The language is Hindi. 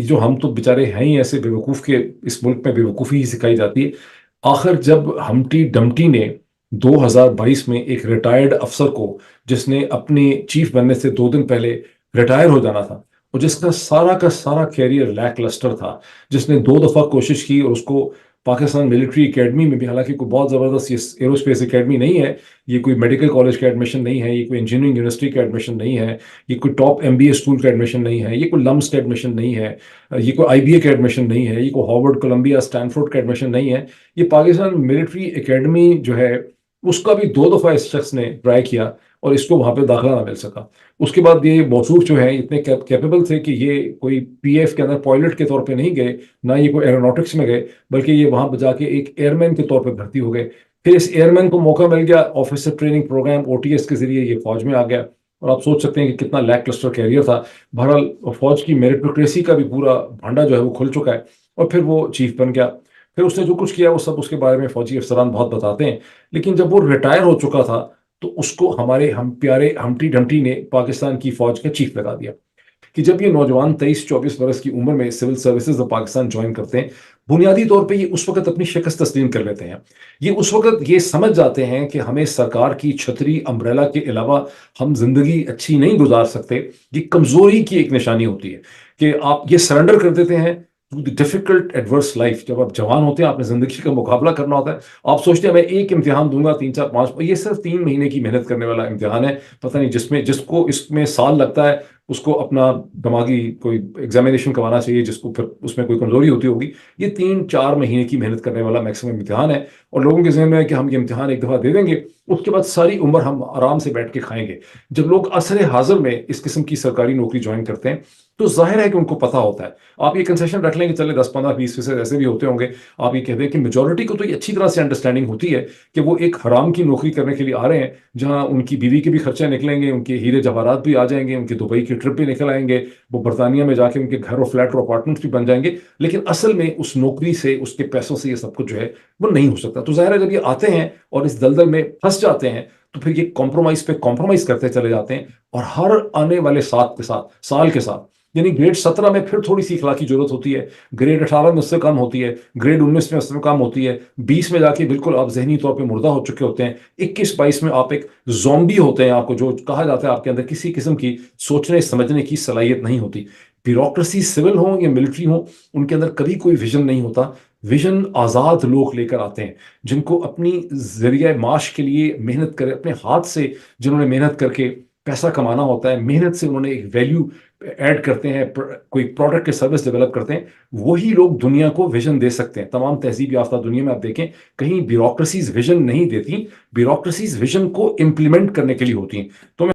जो हम तो बेचारे हैं ही ऐसे बेवकूफ़ के, इस मुल्क में बेवकूफ़ी ही सिखाई जाती है। आखिर जब हम्टी डम्टी ने 2022 में एक रिटायर्ड अफसर को, जिसने अपने चीफ बनने से 2 दिन पहले रिटायर हो जाना था और जिसका सारा का सारा कैरियर लैक लस्टर था, जिसने 2 दफा कोशिश की और उसको पाकिस्तान मिलिट्री एकेडमी में भी, हालांकि कोई बहुत ज़बरदस्त ये एरोस्पेस एकेडमी नहीं है, ये कोई मेडिकल कॉलेज का एडमिशन नहीं है, ये कोई इंजीनियरिंग यूनिवर्सिटी का एडमिशन नहीं है, ये कोई टॉप एमबीए स्कूल का एडमिशन नहीं है, ये कोई लम्स का एडमिशन नहीं है, ये कोई आईबीए का एडमिशन नहीं है, ये कोई हार्वर्ड कोलंबिया स्टैनफोर्ड का एडमिशन नहीं है। ये पाकिस्तान मिलिट्री एकेडमी जो है, उसका भी 2 दफा इस शख्स ने ट्राई किया और इसको वहां पे दाखिला ना मिल सका। उसके बाद ये मौसूफ जो है इतने कैपेबल थे कि ये कोई पीएफ के अंदर पायलट के तौर पे नहीं गए, ना ये कोई एरोनॉटिक्स में गए, बल्कि ये वहां जाके एक एयरमैन के तौर पे भर्ती हो गए। फिर इस एयरमैन को मौका मिल गया, ऑफिसर ट्रेनिंग प्रोग्राम ओटीएस के जरिए ये फौज में आ गया। और आप सोच सकते हैं कि कितना लैक क्लस्टर कैरियर था। बहरहाल फौज की मेरिटोक्रेसी का भी पूरा भांडा जो है वो खुल चुका है, और फिर वो चीफ बन गया। फिर उसने जो कुछ किया वो सब उसके बारे में फौजी अफसरान बहुत बताते हैं। लेकिन जब वो रिटायर हो चुका था, तो उसको हमारे हम प्यारे हम्टी डम्टी ने पाकिस्तान की फौज का चीफ लगा दिया। कि जब ये नौजवान 23-24 बरस की उम्र में civil services of Pakistan join करते हैं, बुनियादी तौर पे ये उस वक्त अपनी शिकस्त तस्लीम कर लेते हैं। ये उस वक्त ये समझ जाते हैं कि हमें सरकार की छतरी अम्ब्रेला के अलावा हम जिंदगी अच्छी नहीं गुजार सकते। ये कमजोरी की एक निशानी होती है कि आप ये सरेंडर कर देते हैं to the difficult adverse life. जब आप जवान होते हैं, आपने जिंदगी का मुकाबला करना होता है, आप सोचते हैं मैं एक इम्तिहान दूंगा, 3 4 5, ये सिर्फ 3 महीने की मेहनत करने वाला इम्तिहान है। पता नहीं जिसमें जिसको इसमें साल लगता है उसको अपना दिमागी कोई एग्जामिनेशन करवाना चाहिए, जिसको फिर उसमें कोई कमजोरी होती होगी। ये 3 4 महीने की मेहनत करने वाला मैक्सिमम इम्तिहान है, और लोगों के जहन में है कि हम ये इम्तिहान एक दफा दे देंगे, उसके बाद सारी उम्र हम आराम से बैठ के खाएंगे। जब लोग असर हाजिर में इस किस्म की सरकारी नौकरी ज्वाइन करते हैं, तो जाहिर है कि उनको पता होता है। आप ये कंसेशन रख लें कि चले 10 15 20% ऐसे भी होते होंगे। आप ये कहते हैं कि मेजोरिटी को तो ये अच्छी तरह से अंडरस्टैंडिंग होती है कि वो एक हराम की नौकरी करने के लिए आ रहे हैं, जहां उनकी बीवी के भी खर्चे निकलेंगे, उनके हीरे जवाहरात भी आ जाएंगे, उनके दुबई की ट्रिप भी निकल आएंगे, वो बरतानिया में जाके उनके घर और फ्लैट और अपार्टमेंट्स भी बन जाएंगे। लेकिन असल में उस नौकरी से, उसके पैसों से ये सब कुछ जो है वो नहीं हो सकता। तो जाहिर है जब ये आते हैं और इस दलदल में फंस जाते हैं, तो फिर ये कॉम्प्रोमाइज पे कॉम्प्रोमाइज करते चले जाते हैं। और हर आने वाले साल के साथ, यानी ग्रेड 17 में फिर थोड़ी सी इखलाक की जरूरत होती है, ग्रेड 18 में उससे कम होती है, ग्रेड 19 में उससे कम होती है, 20 में जाके बिल्कुल आप जहनी तौर पे मुर्दा हो चुके होते हैं, 21 22 में आप एक जोम्बी होते हैं। आपको जो कहा जाता है, आपके अंदर किसी किस्म की सोचने समझने की सलाहियत नहीं होती। ब्यूरोक्रेसी सिविल हो या मिलिट्री हो, उनके अंदर कभी कोई विजन नहीं होता। विजन आज़ाद लोग लेकर आते हैं, जिनको अपनी जरिया माश के लिए मेहनत करे, अपने हाथ से जिन्होंने मेहनत करके पैसा कमाना होता है, मेहनत से उन्होंने एक वैल्यू ऐड करते हैं, कोई प्रोडक्ट के सर्विस डेवलप करते हैं, वही लोग दुनिया को विजन दे सकते हैं। तमाम तहजीब याफ्ता दुनिया में आप देखें, कहीं ब्यूरोक्रेसीज विजन नहीं देती, ब्यूरोक्रेसीज विजन को इंप्लीमेंट करने के लिए होती हैं। तो